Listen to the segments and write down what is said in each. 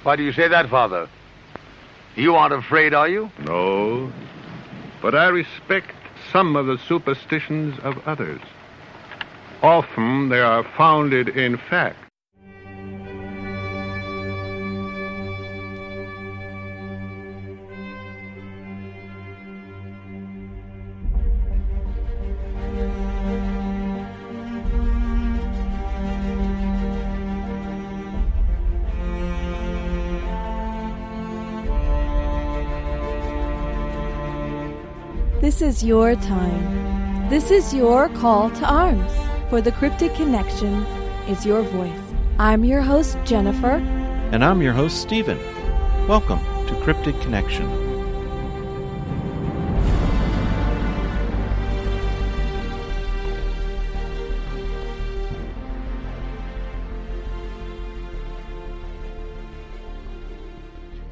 Why do you say that, Father? You aren't afraid, are you? No, but I respect some of the superstitions of others. Often they are founded in fact. This is your time. This is your call to arms. For the Cryptid Connection is your voice. I'm your host, Jennifer. And I'm your host, Stephen. Welcome to Cryptid Connection.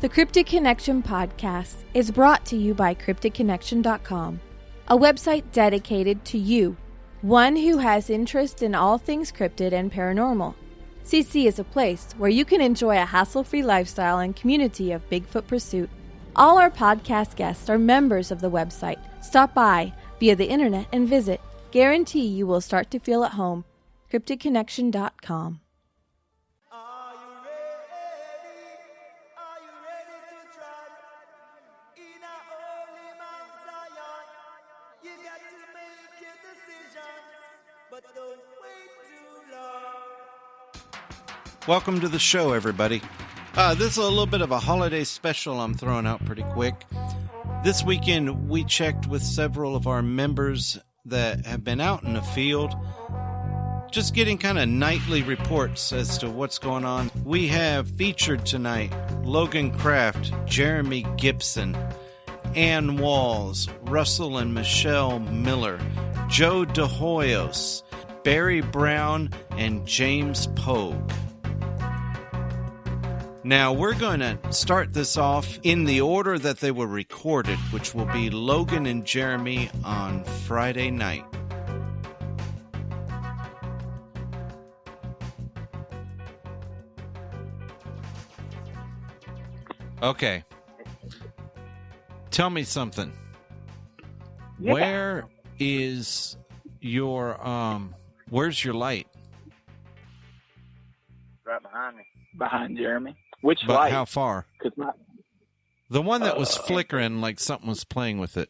The Cryptid Connection podcast is brought to you by CryptidConnection.com, a website dedicated to you, one who has interest in all things cryptid and paranormal. CC is a place where you can enjoy a hassle-free lifestyle and community of Bigfoot pursuit. All our podcast guests are members of the website. Stop by via the internet and visit. Guarantee you will start to feel at home. CryptidConnection.com. Welcome to the show, everybody. This is a little bit of a holiday special I'm throwing out pretty quick. This weekend, we checked with several of our members that have been out in the field, just getting kind of nightly reports as to what's going on. We have featured tonight Logan Craft, Jeremy Gibson, Ann Walls, Russell and Michelle Miller, Joe Dehoyas, Barry Brown, and James Pogue. Now, we're going to start this off in the order that they were recorded, which will be Logan and Jeremy on Friday night. Okay. Tell me something. Yeah. Where is your, where's your light? Right behind me. Behind Jeremy. Which but light? How far? The one that was flickering like something was playing with it.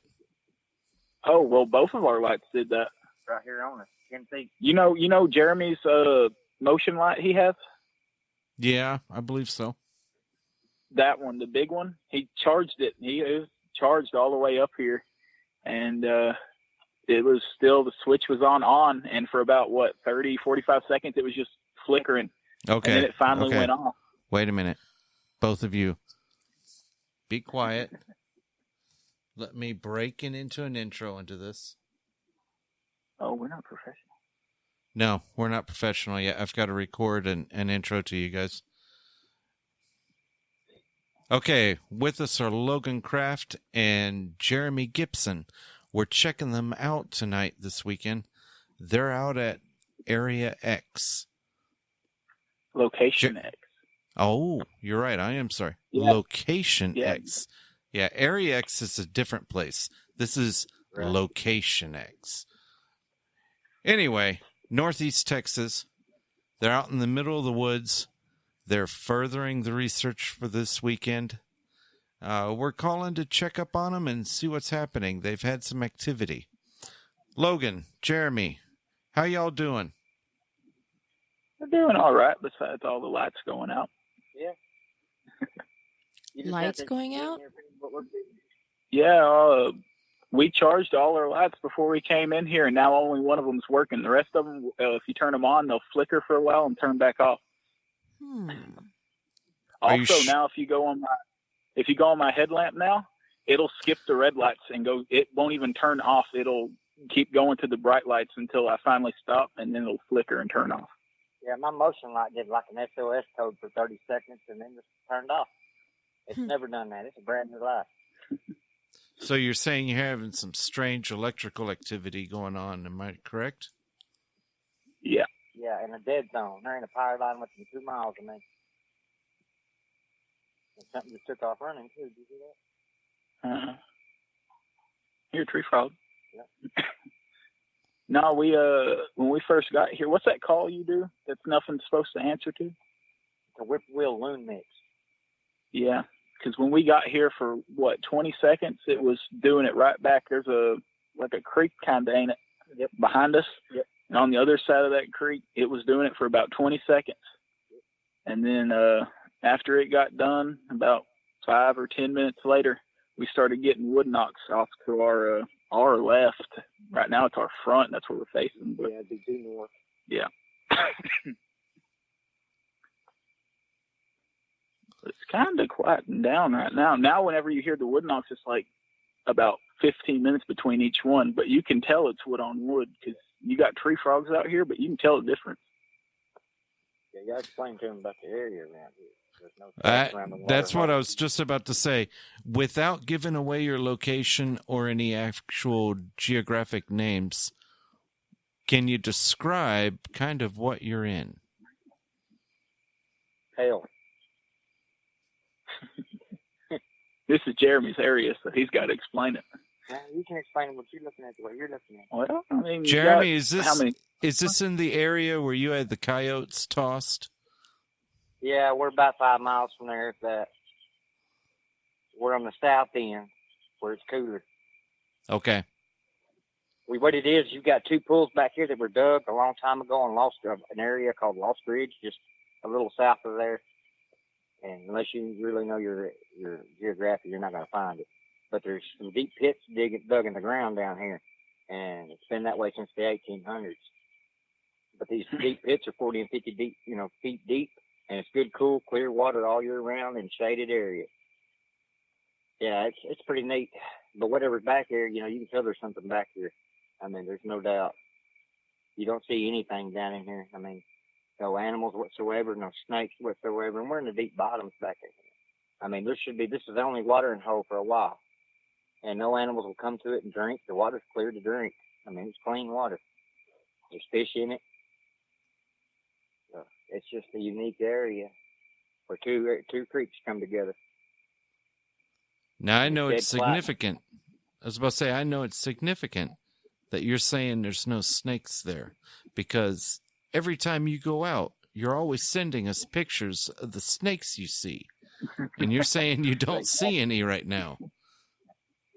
Oh, well, both of our lights did that. Right here on us. 10 feet. You know Jeremy's motion light he has? Yeah, I believe so. That one, the big one, he charged it. He was charged all the way up here. And it was still, the switch was on, and for about, 30, 45 seconds, it was just flickering. Okay. And then it finally went off. Wait a minute. Both of you. Be quiet. Let me break into an intro into this. Oh, we're not professional. No, we're not professional yet. I've got to record an intro to you guys. Okay, with us are Logan Craft and Jeremy Gibson. We're checking them out tonight this weekend. They're out at Area X. Location X. Oh, you're right. I am sorry. Yeah. Location X. Yeah, Area X is a different place. This is right. Location X. Anyway, Northeast Texas. They're out in the middle of the woods. They're furthering the research for this weekend. We're calling to check up on them and see what's happening. They've had some activity. Logan, Jeremy, how y'all doing? We're doing all right besides all the lights going out. Yeah. Lights going out? Yeah, we charged all our lights before we came in here, and now only one of them's working. The rest of them, if you turn them on, they'll flicker for a while and turn back off. Also, now if you go on my headlamp now, it'll skip the red lights and go. It won't even turn off. It'll keep going to the bright lights until I finally stop, and then it'll flicker and turn off. Yeah, my motion light did like an SOS code for 30 seconds and then just turned off. It's never done that. It's a brand new light. So you're saying you're having some strange electrical activity going on, am I correct? Yeah. Yeah, in a dead zone. There ain't a power line within 2 miles of me. something just took off running, too. Did you see that? You're a tree frog. Yep. No, when we first got here, what's that call you do that's nothing's supposed to answer to? The whippoorwill loon mix. Yeah, because when we got here for, 20 seconds, it was doing it right back. There's a creek kind of, ain't it? Yep. Behind us. Yep. And on the other side of that creek, it was doing it for about 20 seconds. And then after it got done, about 5 or 10 minutes later, we started getting wood knocks off to our left. Right now it's our front. That's where we're facing. But, yeah, it'd be due north. Yeah. It's kind of quieting down right now. Now whenever you hear the wood knocks, it's like about 15 minutes between each one. But you can tell it's wood on wood because you got tree frogs out here, but you can tell the difference. Yeah, you got to explain to them about the area around here. There's no that's what I was just about to say. Without giving away your location or any actual geographic names, can you describe kind of what you're in? Hell. This is Jeremy's area, so he's got to explain it. You can explain what you're looking at, the way you're looking at. Well, I mean, Jeremy, is this in the area where you had the coyotes tossed? Yeah, we're about 5 miles from there. If that. We're on the south end, where it's cooler. Okay. What it is, you've got 2 pools back here that were dug a long time ago and lost an area called Lost Ridge, just a little south of there. And unless you really know your geography, you're not going to find it. But there's some deep pits dug in the ground down here, and it's been that way since the 1800s. But these deep pits are 40 and 50 deep, feet deep, and it's good, cool, clear water all year round in shaded area. Yeah, it's pretty neat. But whatever's back here, you can tell there's something back here. I mean, there's no doubt. You don't see anything down in here. I mean, no animals whatsoever, no snakes whatsoever, and we're in the deep bottoms back here. I mean, this is the only watering hole for a while, and no animals will come to it and drink. The water's clear to drink. I mean, it's clean water. There's fish in it. So it's just a unique area where two creeks come together. Now, I know it's significant. I was about to say, I know it's significant that you're saying there's no snakes there, because every time you go out, you're always sending us pictures of the snakes you see. And you're saying you don't see any right now.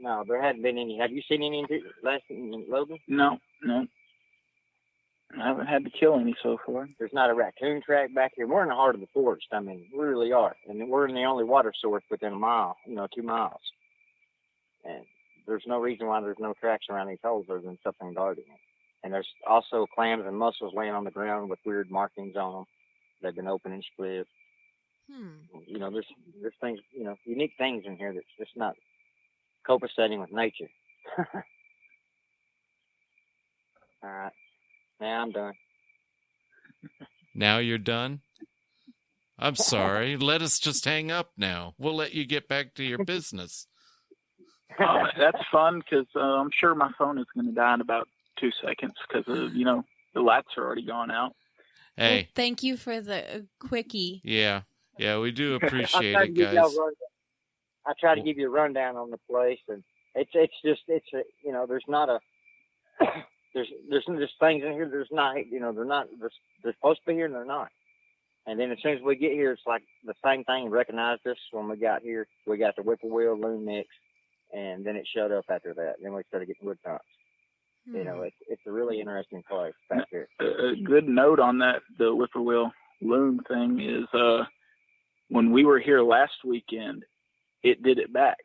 No, there hadn't been any. Have you seen any last Logan? No. I haven't had to kill any so far. There's not a raccoon track back here. We're in the heart of the forest. I mean, we really are. And we're in the only water source within a mile, 2 miles. And there's no reason why there's no tracks around these holes other than something guarding it. And there's also clams and mussels laying on the ground with weird markings on them. They've been open and split. There's things, unique things in here that's just not copaceting with nature. All right. Now I'm done. Now you're done? I'm sorry. Let us just hang up now. We'll let you get back to your business. That's fun, because I'm sure my phone is going to die in about 2 seconds because, the lights are already gone out. Hey. Well, thank you for the quickie. Yeah, we do appreciate it, guys. I try to give you a rundown on the place, and it's there's not a there's things in here there's not, they're supposed to be here and they're not. And then as soon as we get here, it's like the same thing recognized us when we got here. We got the whippoorwill loon mix, and then it shut up after that. Then we started getting wood knocks. It's a really interesting place back here. A good note on that, the whippoorwill loon thing, is when we were here last weekend, it did it back,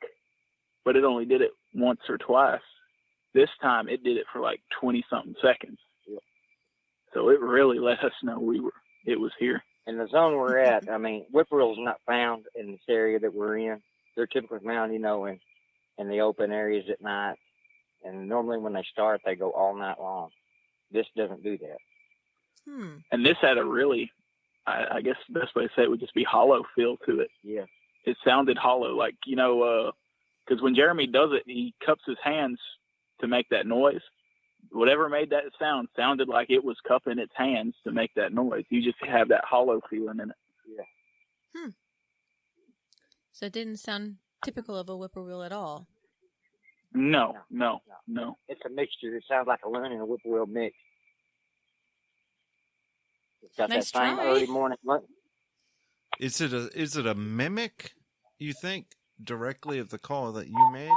but it only did it once or twice. This time it did it for like 20-something seconds. Yep. So it really let us know it was here. In the zone we're at, I mean, whippoorwills are not found in this area that we're in. They're typically found, in the open areas at night. And normally when they start, they go all night long. This doesn't do that. And this had a really, I guess the best way to say it would just be hollow feel to it. Yeah. It sounded hollow, like, because when Jeremy does it, he cups his hands to make that noise. Whatever made that sound sounded like it was cupping its hands to make that noise. You just have that hollow feeling in it. Yeah. So it didn't sound typical of a whippoorwill at all. No. It's a mixture. It sounds like a loon and a whippoorwill mix. It's got Nice that same try. early morning look. Is it a mimic, you think, directly of the call that you made?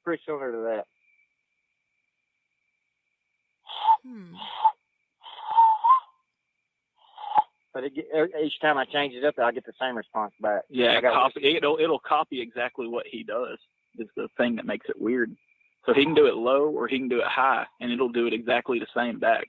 Pretty similar to that. But each time I change it up, I get the same response back. Yeah, it'll copy exactly what he does. Is the thing that makes it weird. So he can do it low or he can do it high, and it'll do it exactly the same back.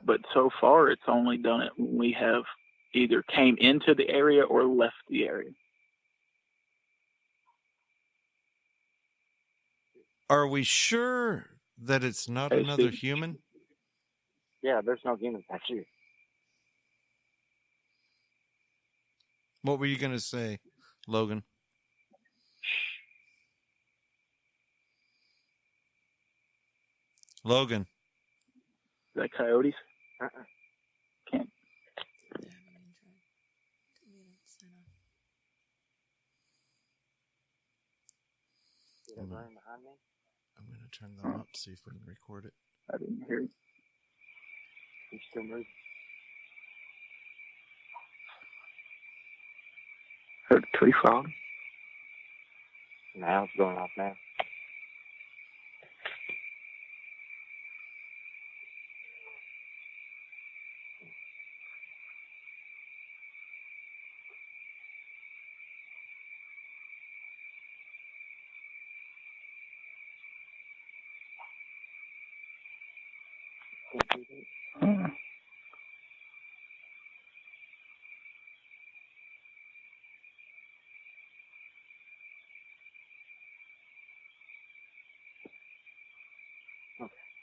But so far, it's only done it when we have either came into the area or left the area. Are we sure that it's not another human? Yeah, there's no humans back here. What were you going to say, Logan? Logan. Is that coyotes? Can't. I'm going to turn them up, see if we can record it. I didn't hear it. He's still moving. Heard a tree fall. Now it's going off now.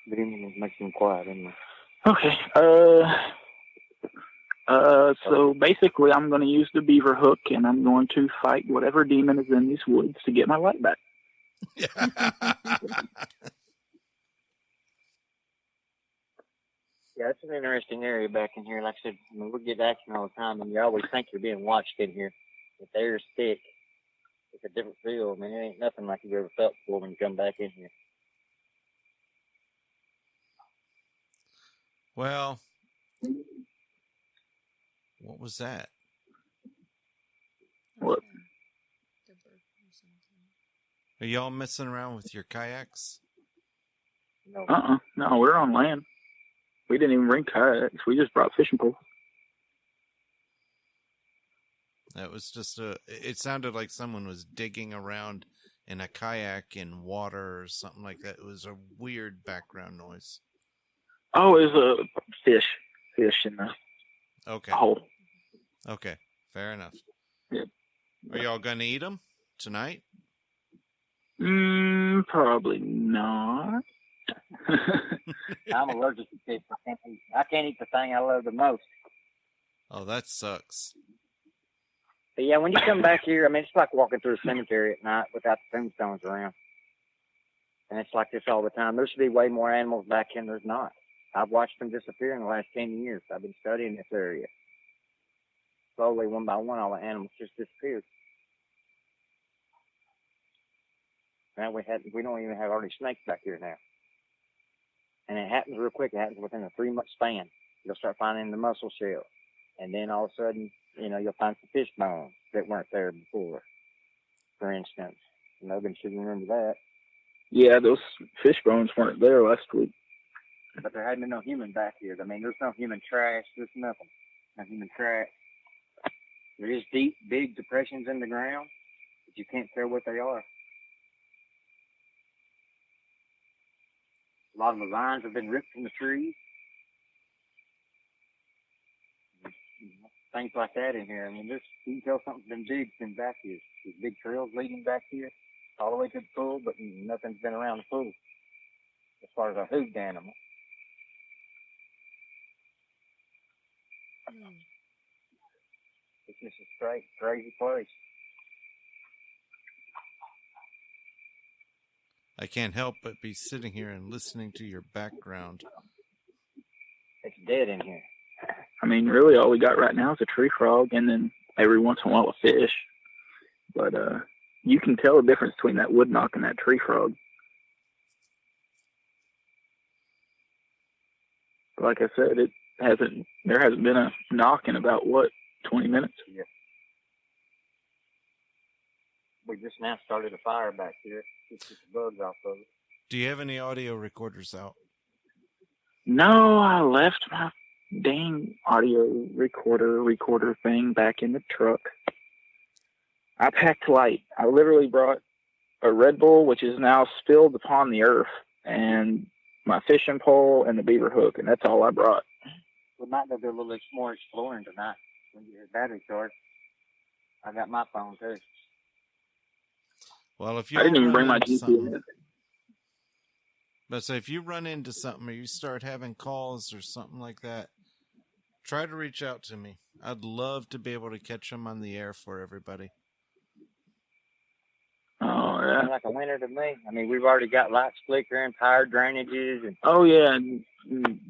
But he makes him quiet, anyway. Okay. So basically, I'm going to use the beaver hook, and I'm going to fight whatever demon is in these woods to get my light back. Yeah, it's an interesting area back in here. Like I said, I mean, we get action all the time, and you always think you're being watched in here. If the air's thick, it's a different feel. I mean, it ain't nothing like you've ever felt before when you come back in here. Well, what was that? What? Are y'all messing around with your kayaks? No. No, we're on land. We didn't even bring kayaks. We just brought fishing poles. That was just it sounded like someone was digging around in a kayak in water or something like that. It was a weird background noise. Oh, it was a fish in the hole. Okay, fair enough. Yep. Are y'all gonna eat them tonight? Probably not. I'm allergic to fish. I can't eat the thing I love the most. Oh, that sucks. But yeah, when you come back here, I mean, it's like walking through a cemetery at night without the tombstones around. And it's like this all the time. There should be way more animals back here than there's not. I've watched them disappear in the last 10 years. I've been studying this area. Slowly, one by one, all the animals just disappeared. Now we don't even have hardly snakes back here now. And it happens real quick. It happens within a 3-month span. You'll start finding the mussel shell. And then all of a sudden, you'll find some fish bones that weren't there before, for instance. Logan should remember that. Yeah, those fish bones weren't there last week. But there hadn't been no human back here. I mean, there's no human trash. There's nothing. No human trash. There is deep, big depressions in the ground, but you can't tell what they are. A lot of the vines have been ripped from the trees. Things like that in here. I mean, you can tell something's been been back here. There's big trails leading back here all the way to the pool, but nothing's been around the pool as far as a hooved animal. It's just a straight crazy place. I can't help but be sitting here and listening to your background. It's dead in here. I mean, really, all we got right now is a tree frog, and then every once in a while a fish. But you can tell the difference between that wood knock and that tree frog. Like I said, there hasn't been a knock in about, 20 minutes? Yeah. We just now started a fire back here. Just the bugs off of it. Do you have any audio recorders out? No, I left my dang audio recorder thing back in the truck. I packed light. I literally brought a Red Bull, which is now spilled upon the earth, and my fishing pole and the beaver hook, and that's all I brought. We might go do a little more exploring tonight when you get your battery charged. I got my phone too. Well, if you I didn't even bring my GPS. But so if you run into something or you start having calls or something like that, try to reach out to me. I'd love to be able to catch them on the air for everybody. Oh, yeah. Sounds like a winner to me. I mean, we've already got lights flickering, tire drainages. And Oh, yeah. And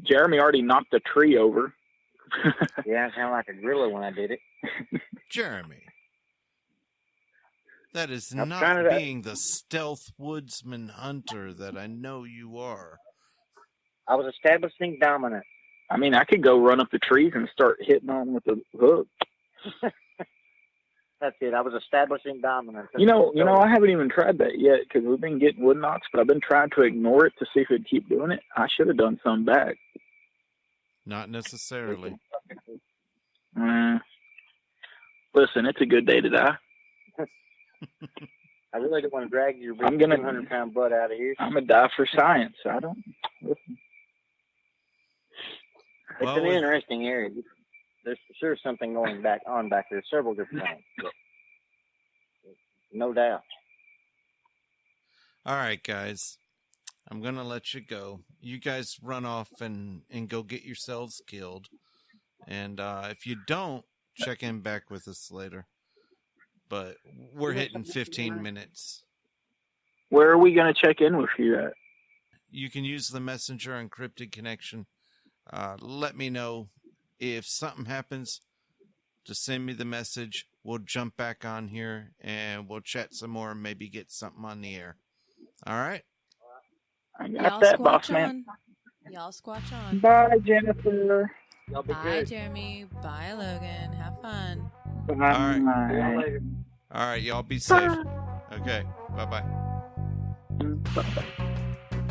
Jeremy already knocked a tree over. yeah, it sounded like a gorilla when I did it. Jeremy, that is I'm not trying to- being the stealth woodsman hunter that I know you are. I was establishing dominance. I mean, I could go run up the trees and start hitting on with the hook. That's it. I was establishing dominance. You know, I haven't even tried that yet because we've been getting wood knocks, but I've been trying to ignore it to see if it'd keep doing it. I should have done some back. Not necessarily. Listen, it's a good day to die. I really don't want to drag your big I'm gonna- 200-pound butt out of here. I'm going to die for science. I don't. Listen. It's Well, an with- interesting area. There's for sure something going back there. Several different things. But no doubt. All right, guys. I'm going to let you go. You guys run off and go get yourselves killed. And if you don't, check in back with us later. But we're hitting 15 minutes. Where are we going to check in with you at? You can use the messenger on Cryptid Connection. Let me know if something happens. Just send me the message. We'll jump back on here and we'll chat some more and maybe get something on the air. All right? I Y'all got that, boss squatch man. on. Y'all squatch on. Bye, Jennifer. Y'all be Bye, good. Jeremy. Bye, Logan. Have fun. Bye. right. See y'all later. All right, y'all be safe. Okay, bye-bye. Bye.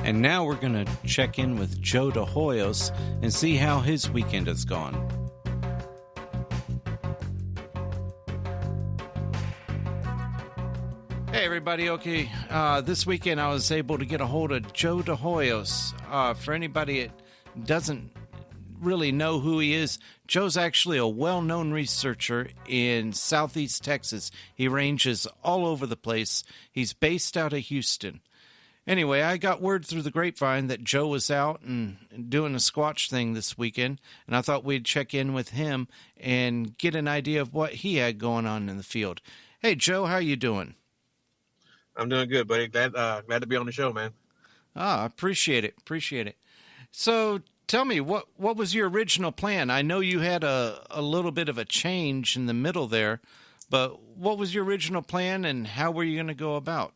And now we're going to check in with Joe Dehoyas and see how his weekend has gone. Hey, everybody. Okay, this weekend I was able to get a hold of Joe Dehoyas. For anybody that doesn't really know who he is, Joe's actually a well-known researcher in Southeast Texas. He ranges all over the place. He's based out of Houston. Anyway, I got word through the grapevine that Joe was out and doing a Squatch thing this weekend, and I thought we'd check in with him and get an idea of what he had going on in the field. Hey, Joe, how you doing? I'm doing good, buddy. Glad to be on the show, man. Ah, appreciate it. So tell me, what was your original plan? I know you had a little bit of a change in the middle there, but what was your original plan and how were you going to go about?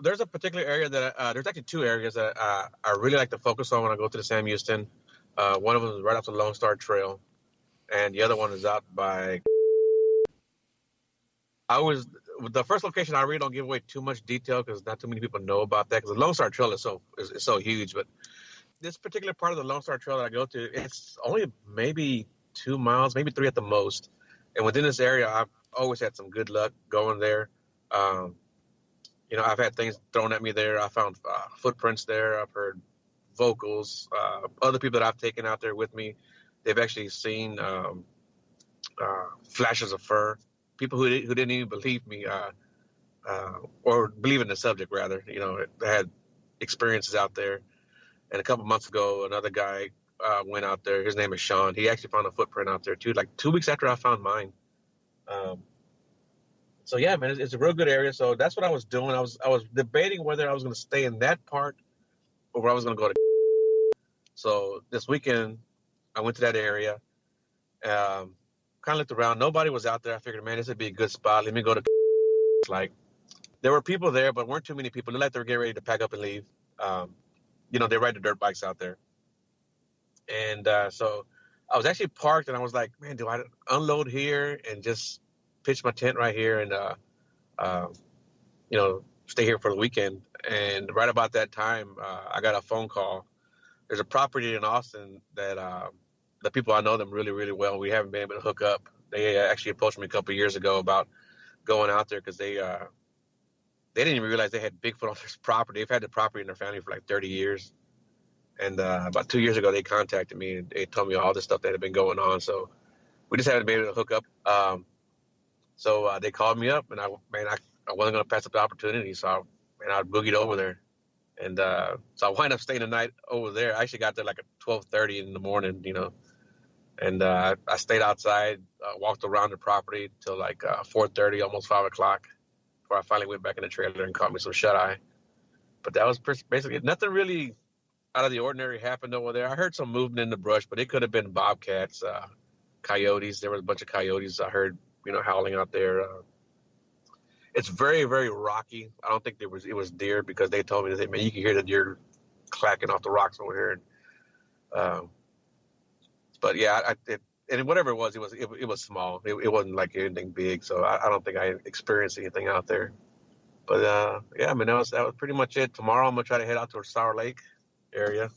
There's a particular area that there's actually two areas that I really like to focus on when I go to the Sam Houston. One of them is right off the Lone Star Trail, and the other one is out by. The first location. I really don't give away too much detail because not too many people know about that. Because the Lone Star Trail is so huge, but this particular part of the Lone Star Trail that I go to, it's only maybe 2 miles, maybe 3 at the most. And within this area, I've always had some good luck going there. I've had things thrown at me there. I found footprints there. I've heard vocals. Other people that I've taken out there with me, they've actually seen flashes of fur. People who didn't even believe me or believe in the subject, rather. They had experiences out there. And a couple months ago, another guy went out there. His name is Sean. He actually found a footprint out there too, like 2 weeks after I found mine. So yeah, man, it's a real good area. So that's what I was doing. I was debating whether I was going to stay in that part or where I was going to go to. So this weekend, I went to that area. Kind of looked around. Nobody was out there. I figured, man, this would be a good spot. Let me go to. Like, there were people there, but weren't too many people. It looked like they were getting ready to pack up and leave. They ride the dirt bikes out there. And so I was actually parked, and I was like, man, do I unload here and just pitch my tent right here and, stay here for the weekend? And right about that time, I got a phone call. There's a property in Austin that the people, I know them really, really well. We haven't been able to hook up. They actually approached me a couple of years ago about going out there because they didn't even realize they had Bigfoot on this property. They've had the property in their family for like 30 years. And about 2 years ago, they contacted me and they told me all this stuff that had been going on. So we just haven't been able to hook up. So they called me up, and I wasn't going to pass up the opportunity. So I boogied over there. And so I wound up staying the night over there. I actually got there like at 12:30 in the morning, And I stayed outside, walked around the property till like 4:30, almost 5 o'clock, before I finally went back in the trailer and caught me some shut-eye. But that was basically nothing really out of the ordinary happened over there. I heard some movement in the brush, but it could have been bobcats, coyotes. There was a bunch of coyotes I heard, howling out there. It's very, very rocky. I don't think it was deer because they told me that, man, you can hear the deer clacking off the rocks over here. But yeah, and whatever it was small. It wasn't like anything big. So I don't think I experienced anything out there. But yeah, I mean, that was pretty much it. Tomorrow I'm gonna try to head out towards Sour Lake area.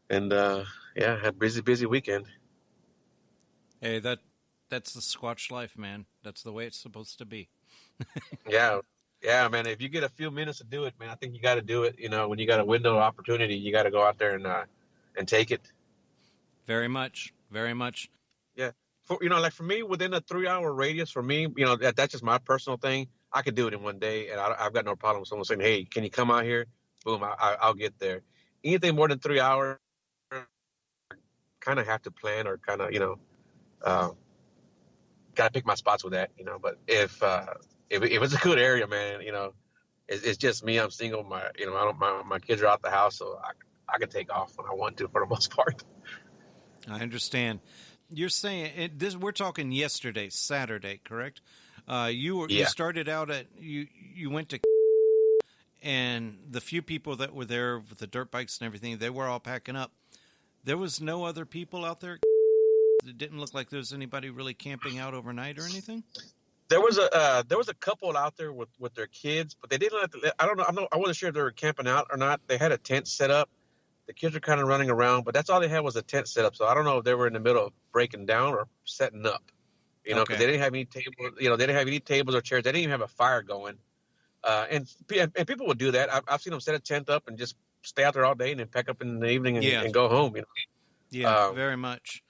And yeah, had a busy weekend. Hey, that's the Squatch life, man. That's the way it's supposed to be. Yeah, man. If you get a few minutes to do it, man, I think you got to do it. When you got a window of opportunity, you got to go out there and take it. Very much, very much. Yeah, for me, within a 3-hour radius, for me, that's just my personal thing. I could do it in one day, and I've got no problem with someone saying, "Hey, can you come out here?" Boom, I'll get there. Anything more than 3 hours, kind of have to plan or kind of got to pick my spots with that, But if it's a good area, man, it's just me. I'm single. My kids are out the house, so I can take off when I want to for the most part. I understand. You're saying we're talking yesterday, Saturday, correct? You started out you went to, and the few people that were there with the dirt bikes and everything, they were all packing up. There was no other people out there. It didn't look like there was anybody really camping out overnight or anything. There was a couple out there with their kids, but they didn't. I don't know. I wasn't sure if they were camping out or not. They had a tent set up. The kids were kind of running around, but that's all they had was a tent set up. So I don't know if they were in the middle of breaking down or setting up. Because they didn't have any tables. They didn't have any tables or chairs. They didn't even have a fire going. And people would do that. I've seen them set a tent up and just stay out there all day and then pack up in the evening and go home. Yeah, very much.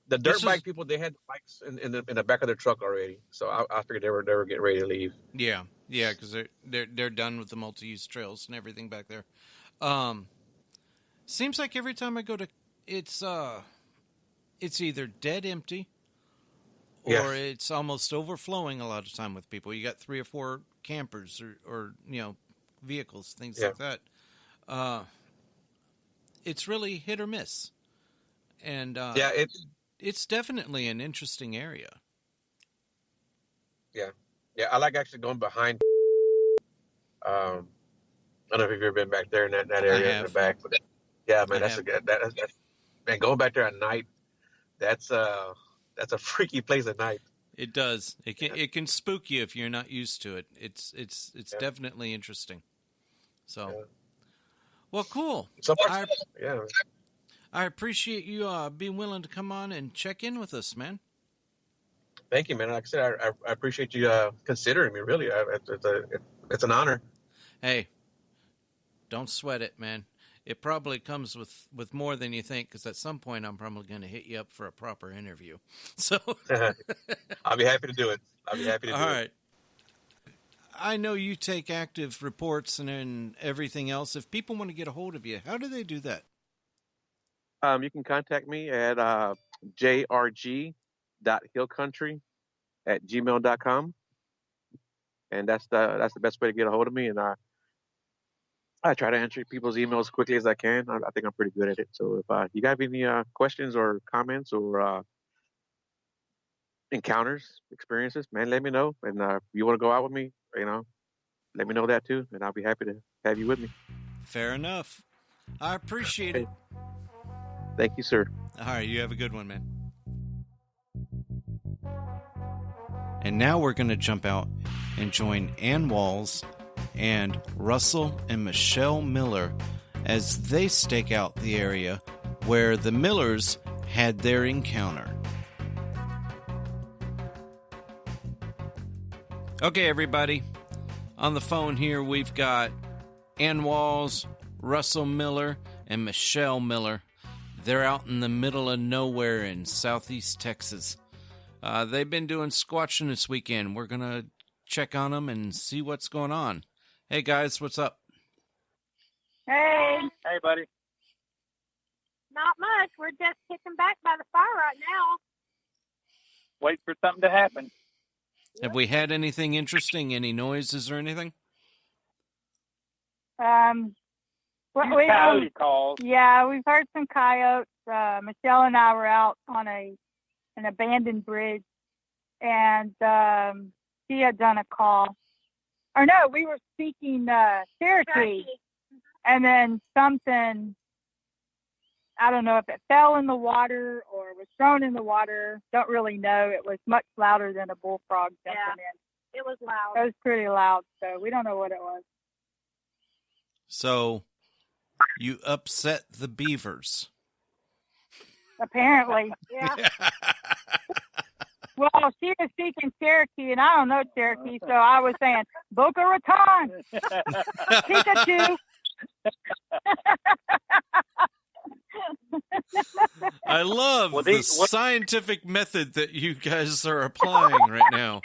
The dirt bike people, they had the bikes in the back of their truck already. So I figured they were getting ready to leave. Yeah, because they're done with the multi-use trails and everything back there. Seems like every time I go to, it's either dead empty or it's almost overflowing a lot of time with people. You got 3 or 4 campers or vehicles, things like that. It's really hit or miss. And it's definitely an interesting area. Yeah, I like actually going behind. I don't know if you've ever been back there in that area in the back, but yeah, man, that's man, going back there at night. That's a freaky place at night. It does. It can spook you if you're not used to it. It's definitely interesting. So, well, cool. So I appreciate you being willing to come on and check in with us, man. Thank you, man. Like I said, I appreciate you considering me, really. It's an honor. Hey, don't sweat it, man. It probably comes with more than you think, because at some point I'm probably going to hit you up for a proper interview. So I'll be happy to do it. All right. I know you take active reports and everything else. If people want to get a hold of you, how do they do that? You can contact me at jrg.hillcountry@gmail.com, and that's the best way to get a hold of me. And I try to answer people's emails as quickly as I can. I think I'm pretty good at it. So if you got any questions or comments or encounters, experiences, man, let me know. And if you want to go out with me, let me know that too, and I'll be happy to have you with me. Fair enough. I appreciate it. Thank you, sir. All right, you have a good one, man. And now we're going to jump out and join Ann Walls and Russell and Michelle Miller as they stake out the area where the Millers had their encounter. Okay, everybody. On the phone here, we've got Ann Walls, Russell Miller, and Michelle Miller. They're out in the middle of nowhere in southeast Texas. They've been doing squatching this weekend. We're going to check on them and see what's going on. Hey, guys, what's up? Hey. Hey, buddy. Not much. We're just kicking back by the fire right now. Wait for something to happen. Have we had anything interesting? Any noises or anything? Coyote calls. Yeah, we've heard some coyotes. Michelle and I were out on an abandoned bridge, and she had done a call. Or no, we were speaking Cherokee, and then something, I don't know if it fell in the water or was thrown in the water. Don't really know. It was much louder than a bullfrog jumping in. It was loud. It was pretty loud, so we don't know what it was. So, you upset the beavers. Apparently. Yeah. Well, she was speaking Cherokee, and I don't know Cherokee, so I was saying, Boca Raton, Pikachu. I love the scientific method that you guys are applying right now.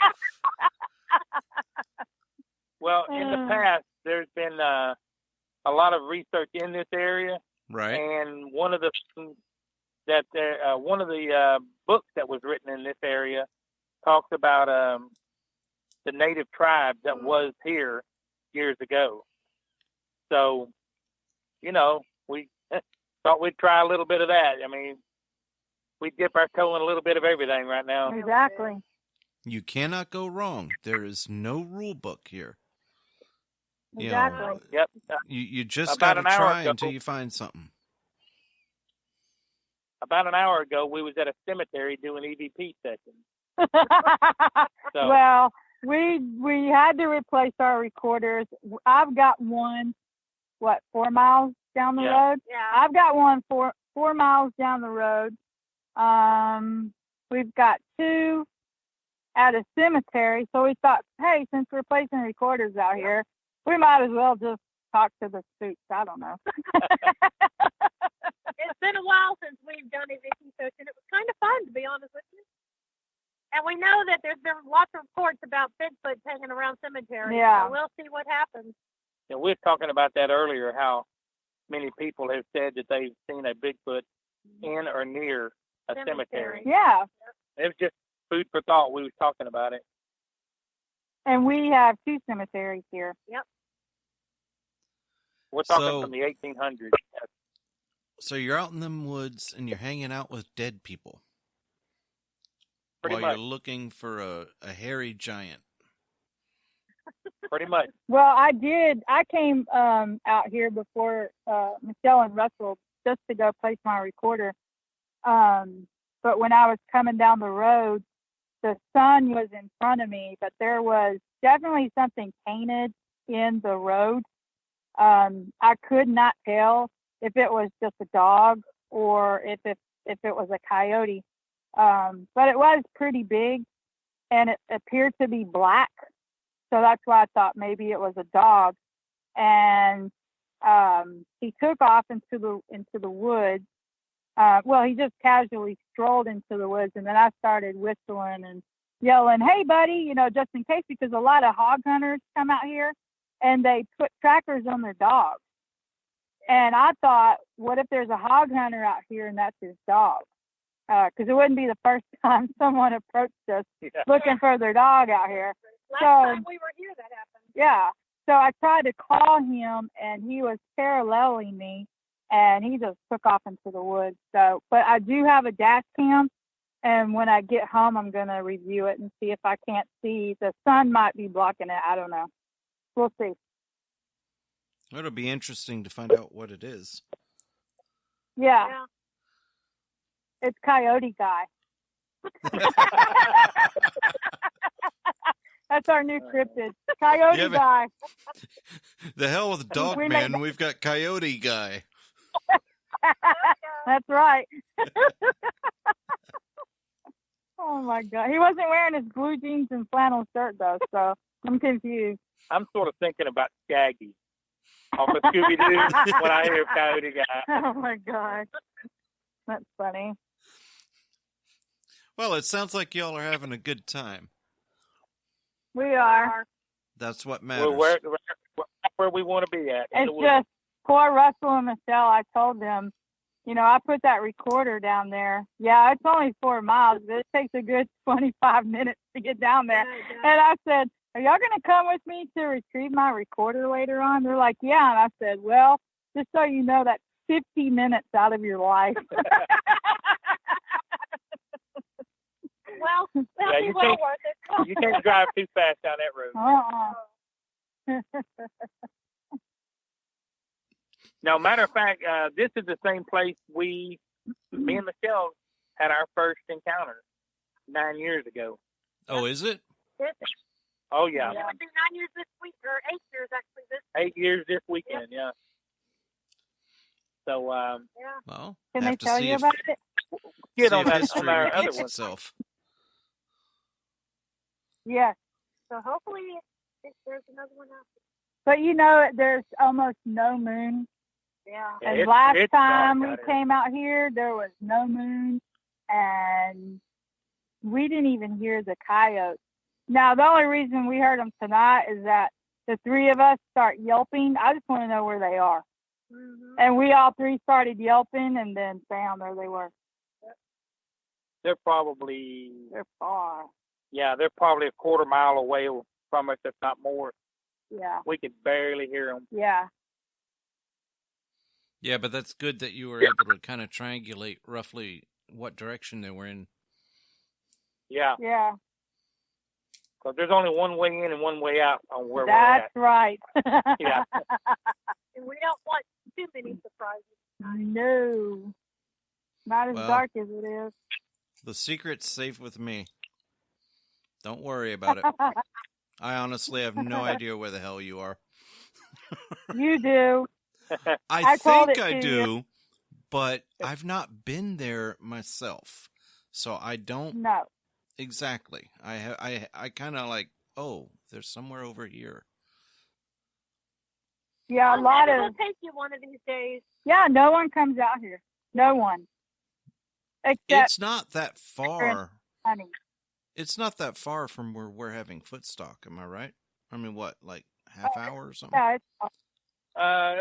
Well, in the past, there's been a lot of research in this area, right? And one of the books that was written in this area talks about the native tribe that was here years ago. So, we thought we'd try a little bit of that. I mean, we dip our toe in a little bit of everything right now. Exactly. You cannot go wrong. There is no rule book here. Exactly. Yep. You just got to try until you find something. About an hour ago, we was at a cemetery doing EVP sessions. So. Well, we had to replace our recorders. I've got one, 4 miles down the road? Yeah. I've got one 4 miles down the road. We've got 2 at a cemetery. So we thought, hey, since we're placing recorders out here, we might as well just talk to the spooks. I don't know. It's been a while since we've done EVP session. It was kind of fun, to be honest with you. And we know that there's been lots of reports about Bigfoot hanging around cemeteries. Yeah. So we'll see what happens. We were talking about that earlier, how many people have said that they've seen a Bigfoot in or near a cemetery. Yeah. It was just food for thought. We was talking about it. And we have 2 cemeteries here. Yep. We're talking from the 1800s. So you're out in them woods and you're hanging out with dead people. Pretty while much. You're looking for a hairy giant. Pretty much. Well, I came out here before Michelle and Russell just to go place my recorder. But when I was coming down the road, the sun was in front of me, but there was definitely something painted in the road. I could not tell if it was just a dog or if it was a coyote. But it was pretty big, and it appeared to be black. So that's why I thought maybe it was a dog. And he took off into the woods. Well, he just casually strolled into the woods, and then I started whistling and yelling, "Hey, buddy," just in case, because a lot of hog hunters come out here, and they put trackers on their dogs. And I thought, what if there's a hog hunter out here and that's his dog? Because it wouldn't be the first time someone approached us looking for their dog out here. Last time we were here, that happened. Yeah. So I tried to call him, and he was paralleling me, and he just took off into the woods. So, but I do have a dash cam, and when I get home, I'm going to review it and see if I can't see. The sun might be blocking it. I don't know. We'll see. It'll be interesting to find out what it is. Yeah. It's Coyote Guy. That's our new cryptid. Coyote Guy. The hell with Dog Man, we've got Coyote Guy. That's right. Oh my God. He wasn't wearing his blue jeans and flannel shirt though, so I'm confused. I'm sort of thinking about Shaggy off of Scooby-Doo when I hear Coyote Guy. Oh my God. That's funny. Well, it sounds like y'all are having a good time. We are. That's what matters. We're where we want to be at. It's just poor Russell and Michelle. I told them, I put that recorder down there. Yeah, it's only 4 miles, but it takes a good 25 minutes to get down there. And I said, are y'all going to come with me to retrieve my recorder later on? They're like, yeah. And I said, well, just so you know, that's 50 minutes out of your life. Well, that'll be well worth it. You can't drive too fast down that road. No, matter of fact, this is the same place me and Michelle had our first encounter 9 years ago. Oh, is it? Oh, yeah. It would be 9 years this week, or 8 years actually this week. 8 years this weekend, yeah. So, well, can they tell you about it? Get on that history on our other repeats one. itself. Yes. So hopefully there's another one out But there's almost no moon. Yeah. And last time we came out here, there was no moon, and we didn't even hear the coyotes. Now, the only reason we heard them tonight is that the 3 of us start yelping. I just want to know where they are. Mm-hmm. And we all 3 started yelping, and then bam, there they were. They're far. Yeah, they're probably a quarter mile away from us, if not more. Yeah. We could barely hear them. Yeah. Yeah, but that's good that you were able to kind of triangulate roughly what direction they were in. Yeah. Yeah. Because there's only one way in and one way out on where That's we're at. right. Yeah. And we don't want too many surprises. No. Not as dark as it is. The secret's safe with me. Don't worry about it. I honestly have no idea where the hell you are. You do. I think I do, but I've not been there myself. So I don't know. Exactly. I kind of like, oh, there's somewhere over here. Yeah, a lot of. We'll take you one of these days. Yeah, no one comes out here. No one. Except it's not that far. Honey. It's not that far from where we're having footstock. Am I right? I mean, what, like half hour or something? Yeah, it's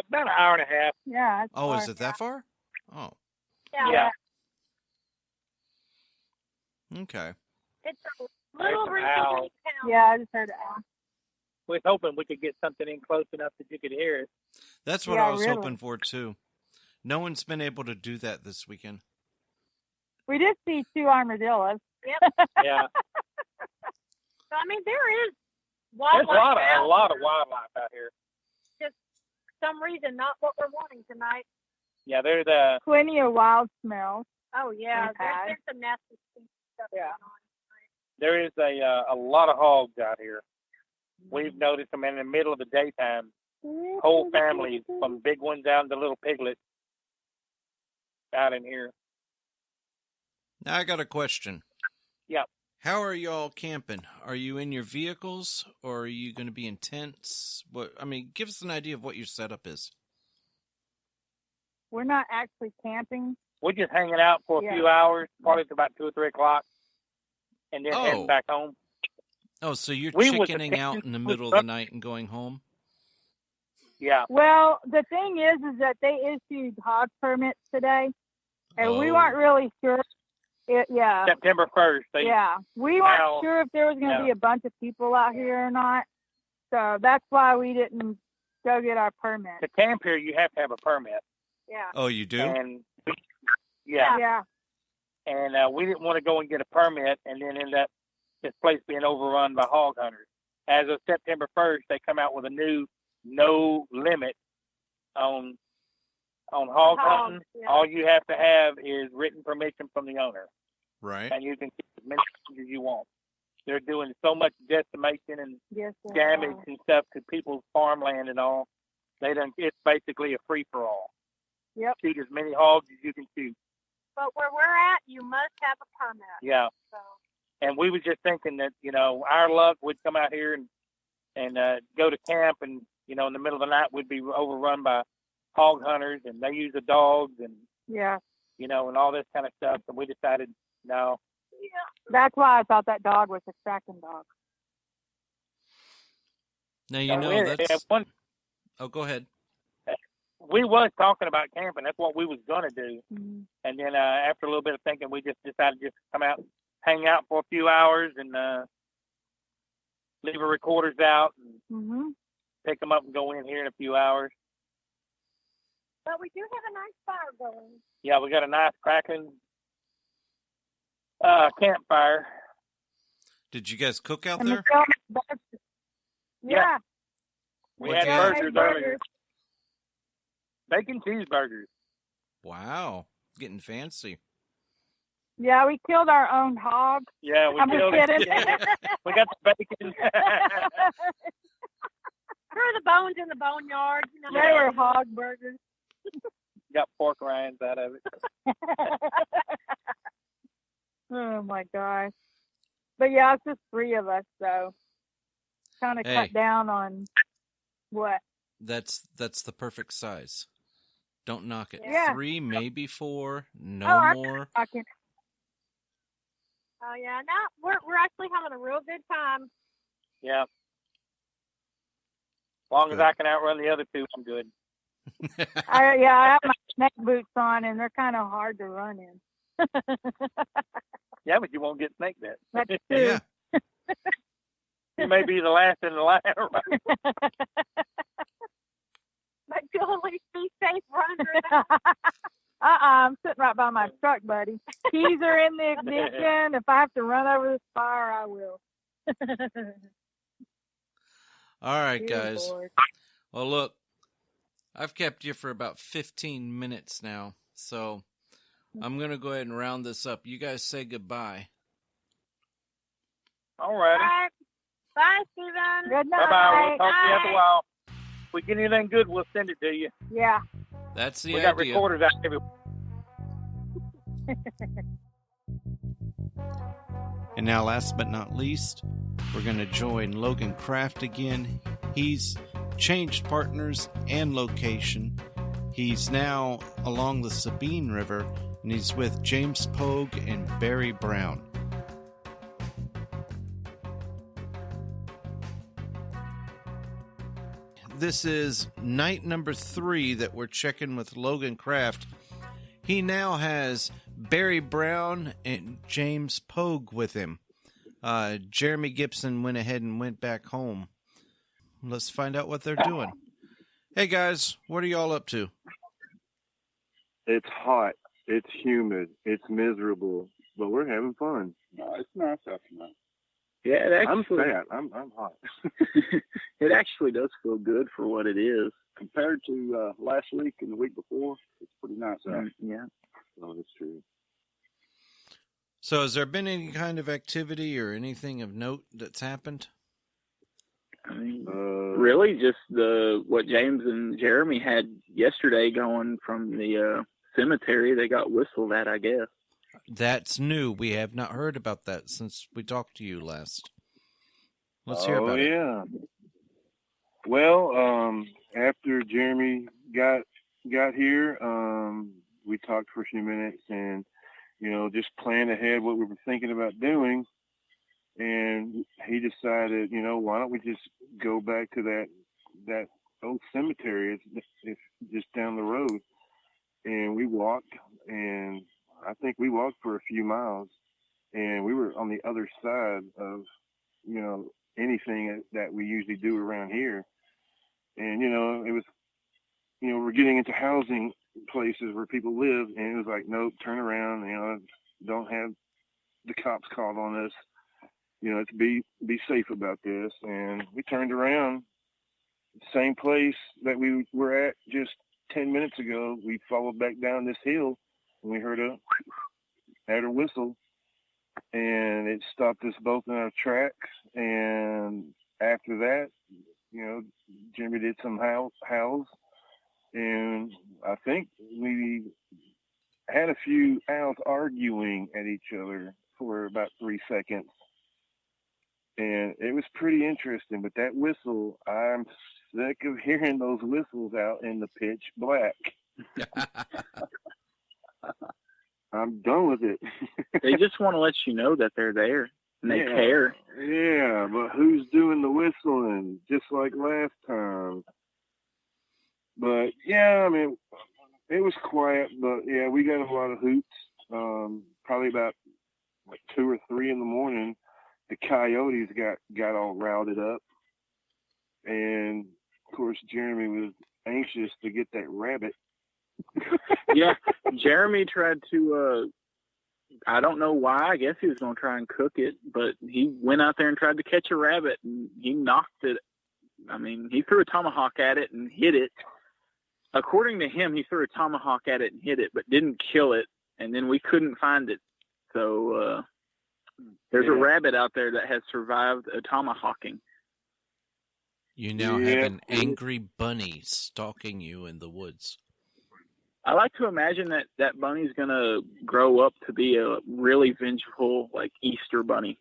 about an hour and a half. Yeah. It's oh, far. is it that far? Oh. Yeah. Okay. It's a little rinky town. Yeah, I just heard it. We're hoping we could get something in close enough that you could hear it. That's what I was hoping for, too. No one's been able to do that this weekend. We did see 2 armadillos. Yep. Yeah. So, I mean, there is wildlife. There's a lot of wildlife out here. Just for some reason, not what we're wanting tonight. Yeah, there's plenty of wild smells. Oh, yeah. There's some nasty stuff going on. There is a lot of hogs out here. We've noticed them in the middle of the daytime. Whole families, from big ones down to little piglets, out in here. Now I got a question. Yeah. How are y'all camping? Are you in your vehicles, or are you going to be in tents? Give us an idea of what your setup is. We're not actually camping. We're just hanging out for a few hours, probably to about 2 or 3 o'clock, and then heading back home. Oh, so you're chickening out in the middle of the night and going home? Yeah. Well, the thing is that they issued hog permits today, and we weren't really sure. Yeah. September 1st. We weren't sure if there was going to be a bunch of people out here or not, so that's why we didn't go get our permit. To camp here, you have to have a permit. Yeah. Oh, you do? And yeah. And we didn't want to go and get a permit and then end up this place being overrun by hog hunters. As of September 1st, they come out with a new no limit on hog hunting. Yeah. All you have to have is written permission from the owner. Right. And you can keep as many as you want. They're doing so much decimation and damage and stuff to people's farmland and all. It's basically a free-for-all. Yep. Shoot as many hogs as you can shoot. But where we're at, you must have a permit. Yeah. So. And we was just thinking that, our luck would come out here and go to camp and, in the middle of the night we'd be overrun by hog hunters and they use the dogs and, and all this kind of stuff. And we decided, no. Yeah. That's why I thought that dog was a tracking dog. Now, that's... Oh, go ahead. We was talking about camping. That's what we was going to do. Mm-hmm. And then after a little bit of thinking, we just decided to come out and hang out for a few hours and leave our recorders out and pick them up and go in here in a few hours. But we do have a nice fire going. Yeah, we got a nice cracking campfire. Did you guys cook out there? Yeah. We had burgers earlier. Bacon cheeseburgers. Wow. Getting fancy. Yeah, we killed our own hog. Yeah, we killed it. We got the bacon. Threw the bones in the boneyard. They were hog burgers. Got pork rinds out of it. Oh, my gosh. But, yeah, it's just 3 of us, so kind of cut down on what? That's the perfect size. Don't knock it. Yeah. 3, maybe 4, no more. Oh yeah, now we're actually having a real good time. Yeah. As long as I can outrun the other 2, I'm good. I have my snake boots on, and they're kind of hard to run in. Yeah, but you won't get snake bit. That's true. Yeah. You may be the last in the line. But you'll at least be safe running. I'm sitting right by my truck, buddy. Keys are in the ignition. If I have to run over this fire, I will. All right, guys. Well, look, I've kept you for about 15 minutes now, so I'm going to go ahead and round this up. You guys say goodbye. All righty. Right. Bye, Stephen. Good night. Bye-bye. We'll talk to you after a while. If we get anything good, we'll send it to you. Yeah. That's the idea. We got recorders out everywhere. And now, last but not least, we're going to join Logan Craft again. He's changed partners and location. He's now along the Sabine River, and he's with James Pogue and Barry Brown. This is night number 3 that we're checking with Logan Craft. He now has Barry Brown and James Pogue with him. Jeremy Gibson went ahead and went back home. Let's find out what they're doing. Hey guys, what are y'all up to? It's hot. It's humid. It's miserable. But we're having fun. No, it's nice out tonight. Yeah, I'm fat. I'm hot. It actually does feel good for what it is compared to last week and the week before. It's pretty nice out. Yeah. Oh, that's true. So, has there been any kind of activity or anything of note that's happened? I mean, really, just what James and Jeremy had yesterday going from the cemetery. They got whistled at, I guess. That's new. We have not heard about that since we talked to you last. Let's hear about it. Oh, yeah. Well, after Jeremy got here, we talked for a few minutes and, just planned ahead what we were thinking about doing. And he decided, why don't we just go back to that old cemetery. It's just down the road. And we walked, and I think we walked for a few miles, and we were on the other side of, anything that we usually do around here. And, it was, we're getting into housing places where people live, and it was like, nope, turn around, don't have the cops called on us, to be safe about this. And we turned around, same place that we were at just 10 minutes ago. We followed back down this hill, and we heard a whistle, and it stopped us both in our tracks. And after that, Jimmy did some howls, and I think we had a few owls arguing at each other for about 3 seconds. And it was pretty interesting, but that whistle, I'm sick of hearing those whistles out in the pitch black. I'm done with it. They just want to let you know that they're there and they care. Yeah, but who's doing the whistling? Just like last time. But yeah, I mean, it was quiet, but yeah, we got a lot of hoots. Probably about 2 or 3 in the morning, the coyotes got all routed up. And of course, Jeremy was anxious to get that rabbit. Yeah, Jeremy tried to, I don't know why, I guess he was going to try and cook it, but he went out there and tried to catch a rabbit, and he knocked it. I mean, he threw a tomahawk at it and hit it. According to him, he threw a tomahawk at it and hit it, but didn't kill it, and then we couldn't find it. So there's a rabbit out there that has survived a tomahawking. You now have an angry bunny stalking you in the woods. I like to imagine that bunny's going to grow up to be a really vengeful, like, Easter bunny.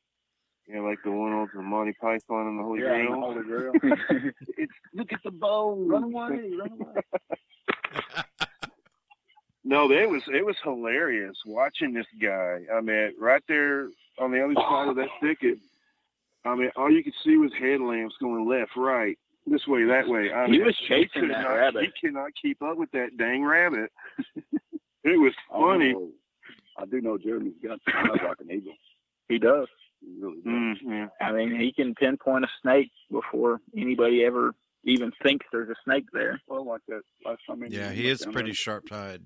Yeah, like the one on the Monty Python and the Holy Grail. The Holy Grail. Look at the bow. Run away, run away. No, it was hilarious watching this guy. I mean, right there on the other side of that thicket, I mean, all you could see was headlamps going left, right, this way, that way. I mean, he was chasing that rabbit. He cannot keep up with that dang rabbit. It was funny. I do know Jeremy's got eyes like an eagle. He does. He really does. Yeah. I mean, he can pinpoint a snake before anybody ever even thinks there's a snake there. Well, like that last time. Yeah, he is pretty sharp-eyed.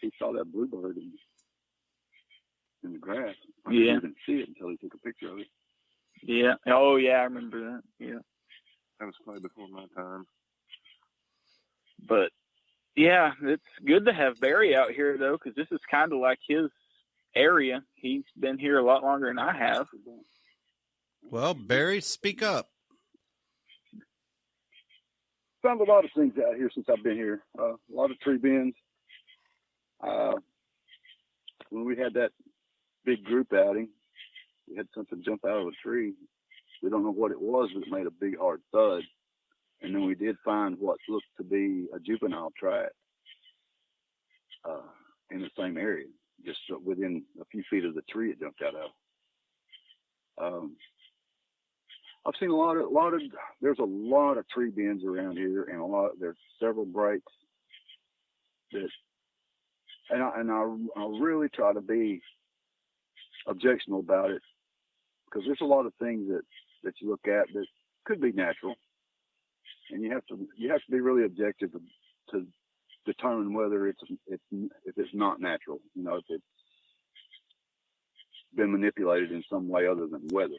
He saw that bluebird in the grass. I Yeah. didn't see it until he took a picture of it. Yeah. Oh, yeah, I remember that. Yeah. That was probably before my time. But, yeah, it's good to have Barry out here, though, because this is kind of like his area. He's been here a lot longer than I have. Well, Barry, speak up. Found a lot of things out here since I've been here. A lot of tree bends. When we had that big group outing, we had something jump out of a tree. We don't know what it was, but it made a big hard thud. And then we did find what looked to be a juvenile triad in the same area, just within a few feet of the tree it jumped out of. I've seen there's a lot of tree bends around here, and there's several breaks and I really try to be objectionable about it, because there's a lot of things that you look at that could be natural, and you have to be really objective to determine whether if it's not natural, if it's been manipulated in some way other than weather.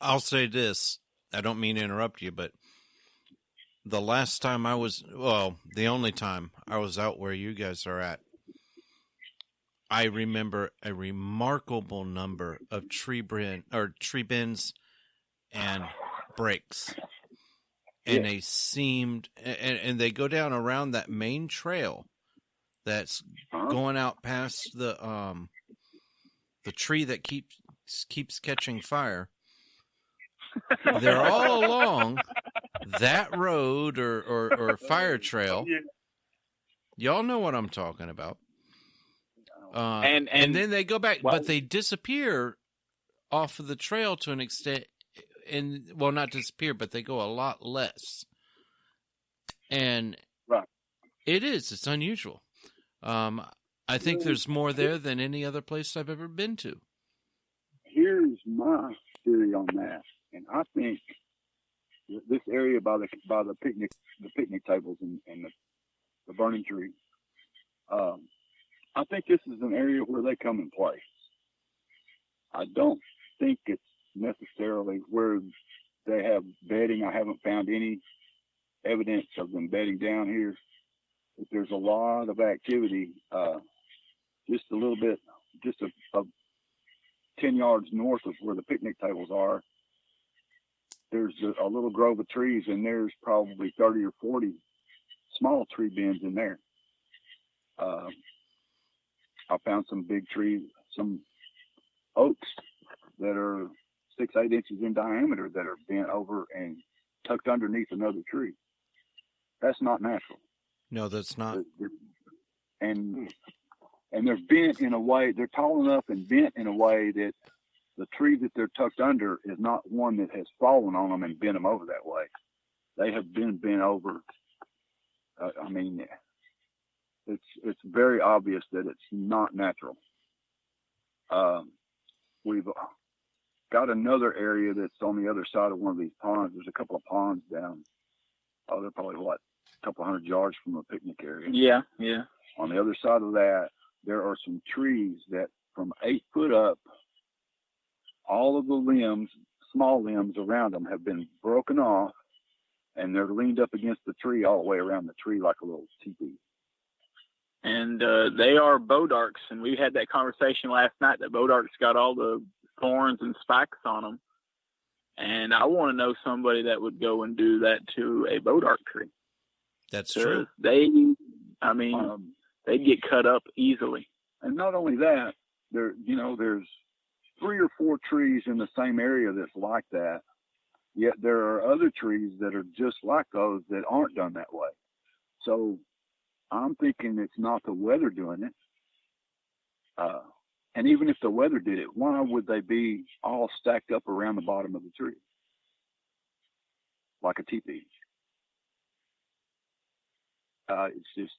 I'll say this. I don't mean to interrupt you, but the last time the only time I was out where you guys are at, I remember a remarkable number of tree bends and breaks. And they seemed, and they go down around that main trail that's going out past the tree that keeps catching fire. They're all along that road or fire trail. Y'all know what I'm talking about. And then they go back, but they disappear off of the trail to an extent. And well, not disappear, but they go a lot less. And right. It's unusual. I think there's more there than any other place I've ever been to. Here's my theory on that, and I think this area by the picnic tables and the burning tree, I think this is an area where they come and play. I don't think it's necessarily where they have bedding. I haven't found any evidence of them bedding down here. But there's a lot of activity, just a little bit, just a 10 yards north of where the picnic tables are. There's a little grove of trees, and there's probably 30 or 40 small tree bins in there. I found some big trees, some oaks that are 6-8 inches in diameter that are bent over and tucked underneath another tree. That's not natural. No, that's not. And they're bent in a way, they're tall enough and bent in a way that the tree that they're tucked under is not one that has fallen on them and bent them over that way. They have been bent over. I mean, it's very obvious that it's not natural. We've got another area that's on the other side of one of these ponds. There's a couple of ponds down. Oh, they're probably a couple hundred yards from a picnic area. Yeah, yeah. On the other side of that, there are some trees that from 8 foot up, all of the limbs, small limbs around them have been broken off, and they're leaned up against the tree all the way around the tree like a little teepee. And they are bodarks, and we had that conversation last night that bodarks got all the thorns and spikes on them. And I want to know somebody that would go and do that to a bodark tree. That's true. They'd get cut up easily. And not only that, there's 3 or 4 trees in the same area that's like that. Yet there are other trees that are just like those that aren't done that way. So I'm thinking it's not the weather doing it. And even if the weather did it, why would they be all stacked up around the bottom of the tree? Like a teepee. It's just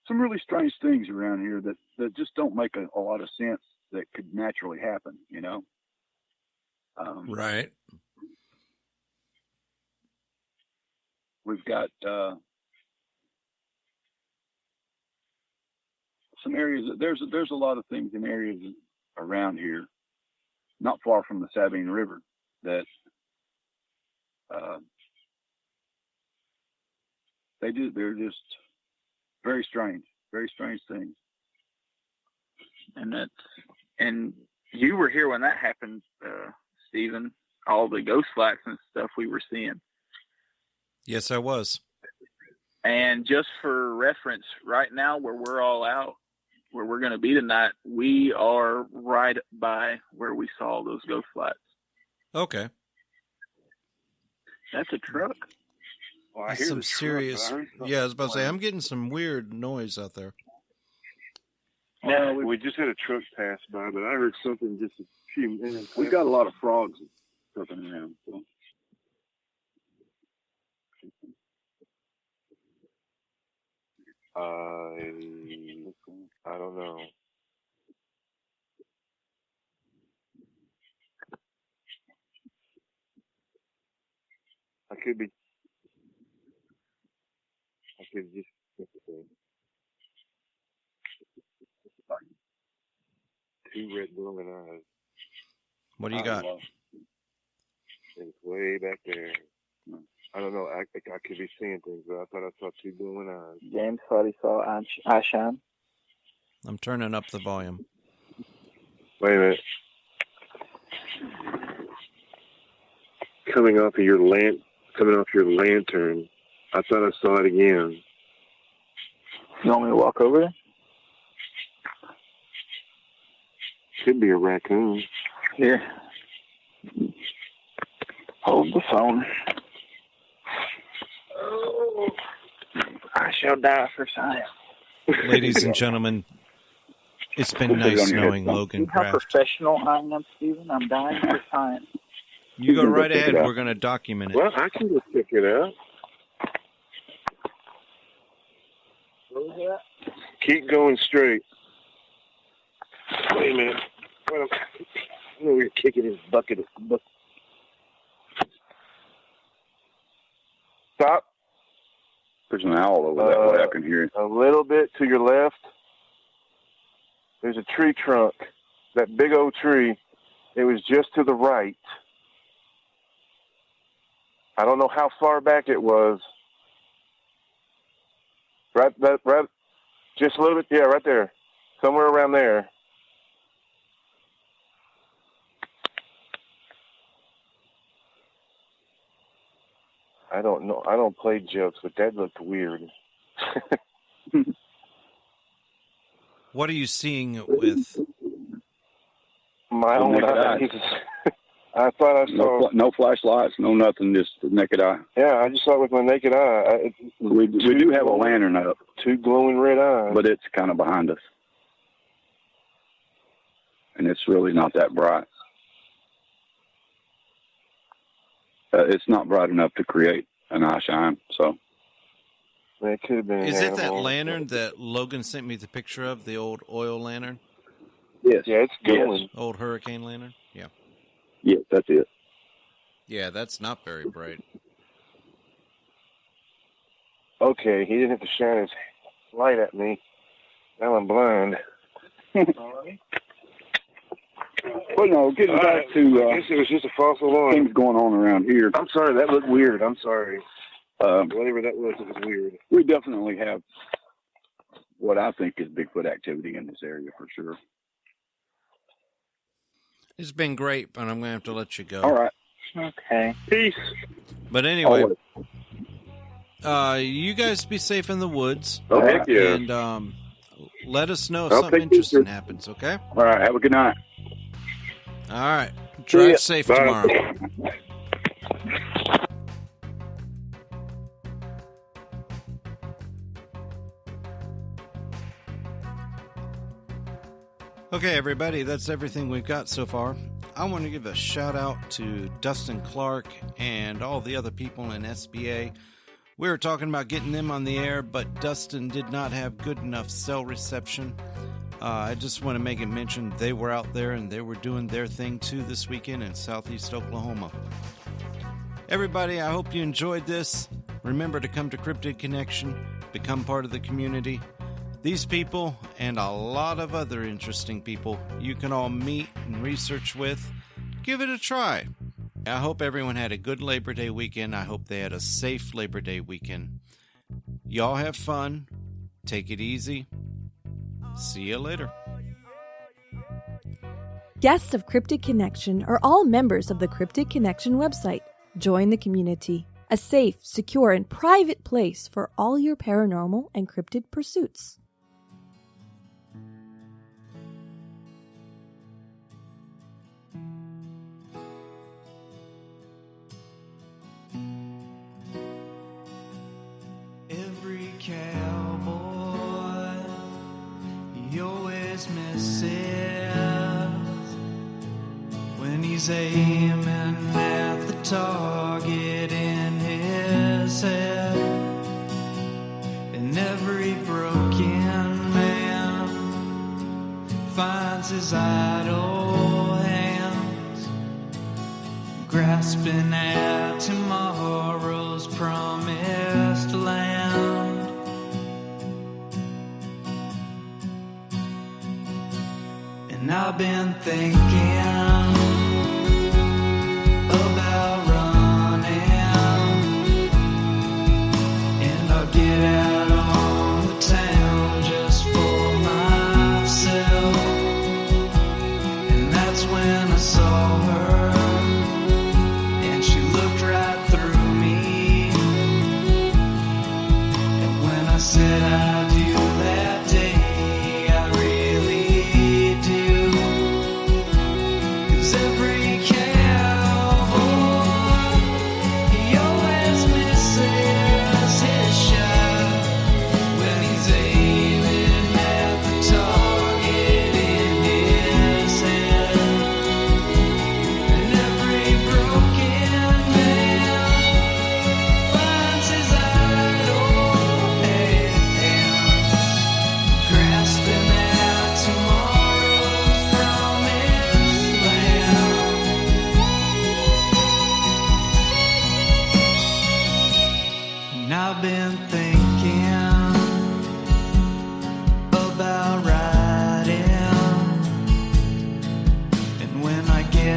some really strange things around here that just don't make a lot of sense that could naturally happen, you know? Right. We've got some areas. There's a lot of things in areas around here, not far from the Sabine River, that they're just very strange things. And you were here when that happened, Stephen. All the ghost flats and stuff we were seeing. Yes, I was. And just for reference, right now where we're all out, where we're going to be tonight, we are right by where we saw those ghost flats. Okay. That's a truck. Well, That's some serious. Yeah, I was about to say, I'm getting some weird noise out there. Yeah, we just had a truck pass by, but I heard something just a few minutes. We've got a lot of frogs jumping around. So. I don't know. I could just. Two red glowing eyes. What do you got? It's way back there. I don't know. I could be seeing things, but I thought I saw two glowing eyes. James thought he saw Asham. I'm turning up the volume. Wait a minute. Coming off your lantern, I thought I saw it again. You want me to walk over there? Could be a raccoon. Here. Hold the phone. Oh, I shall die for science. Ladies and gentlemen, it's been nice knowing Logan Craft. How professional I am, Stephen. I'm dying for science. You go right ahead. We're going to document it. Well, I can go check it out. Keep going straight. Wait a minute. I'm over here kicking his bucket. Stop. There's an owl over that way. I can hear it. A little bit to your left. There's a tree trunk. That big old tree. It was just to the right. I don't know how far back it was. Right, just a little bit. Yeah, right there. Somewhere around there. I don't know. I don't play jokes, but that looked weird. What are you seeing with my own eyes? I thought I saw no flashlights, no nothing, just the naked eye. Yeah, I just saw it with my naked eye. We do have a lantern up. 2 glowing red eyes. But it's kind of behind us. And it's really not that bright. It's not bright enough to create an eye shine, so. It could have been. Is it that lantern that Logan sent me the picture of, the old oil lantern? Yes. Yeah, it's glowing. Yes. Old hurricane lantern? Yeah. Yes, that's it. Yeah, that's not very bright. Okay, he didn't have to shine his light at me. Now I'm blind. Well, no, getting back to... I guess it was just a false alarm. Things going on around here. I'm sorry, that looked weird. I'm sorry. Whatever that was, it was weird. We definitely have what I think is Bigfoot activity in this area for sure. It's been great, but I'm going to have to let you go. All right. Okay. Peace. But anyway, you guys be safe in the woods. Oh, heck yeah. And let us know if something interesting happens, okay? All right. Have a good night. All right. Drive safe tomorrow. Okay, everybody, that's everything we've got so far. I want to give a shout out to Dustin Clark and all the other people in SBA. We were talking about getting them on the air, but Dustin did not have good enough cell reception. I just want to make it mention they were out there and they were doing their thing too this weekend in Southeast Oklahoma. Everybody, I hope you enjoyed this. Remember to come to Cryptid Connection, become part of the community. These people and a lot of other interesting people you can all meet and research with. Give it a try. I hope everyone had a good Labor Day weekend. I hope they had a safe Labor Day weekend. Y'all have fun. Take it easy. See you later. Guests of Cryptid Connection are all members of the Cryptid Connection website. Join the community, a safe, secure, and private place for all your paranormal and cryptid pursuits. Every cowboy, he always misses when he's aiming at the target in his head. And every broken man finds his idle hands grasping at tomorrow's promised land. And I've been thinking about running, and I'll get out on the town just for myself. And that's when I saw her, and she looked right through me. And when I said I do that day, I really do. 'Cause every cowboy, he always misses his shot when he's aiming at the target in his head.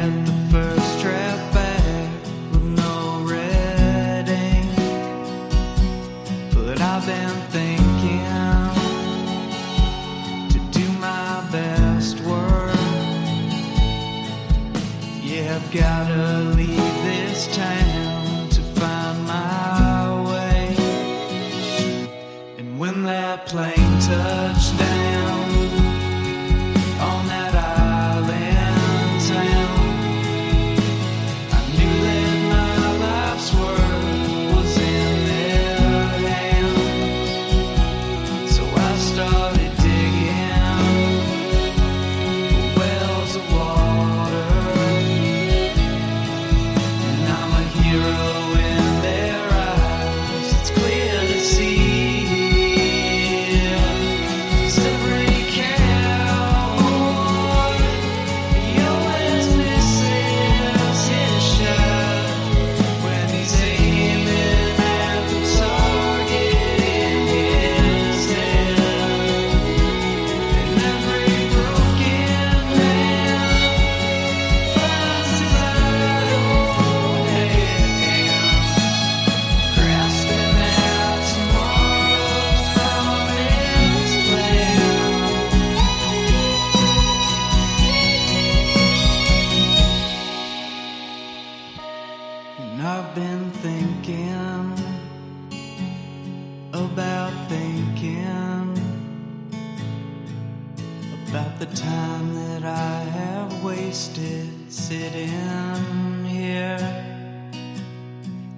get the first draft back with no red ink. But I've been thinking to do my best work. Yeah, I've gotta leave this town to find my way. And when that plane touched down on that island town, I knew that my life's work was in their hands. So I started digging for wells of water, and I'm a hero in their eyes. It's clear to see. Every cowboy, he always misses his shot when he's aiming at the target in his head. And every broken man finds his idle hand, grasping at tomorrow's promised land. And I've been thinking about the time that I have wasted sitting here.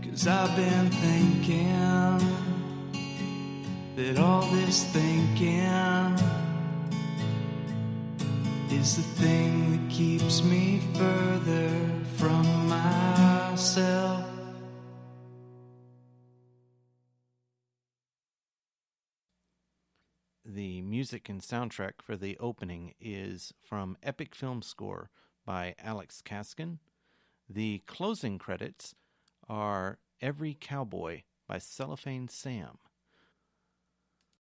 'Cause I've been thinking that all this thinking is the thing that keeps me further from myself. The music and soundtrack for the opening is from Epic Film Score by Alex Kaskin. The closing credits are Every Cowboy by Cellophane Sam.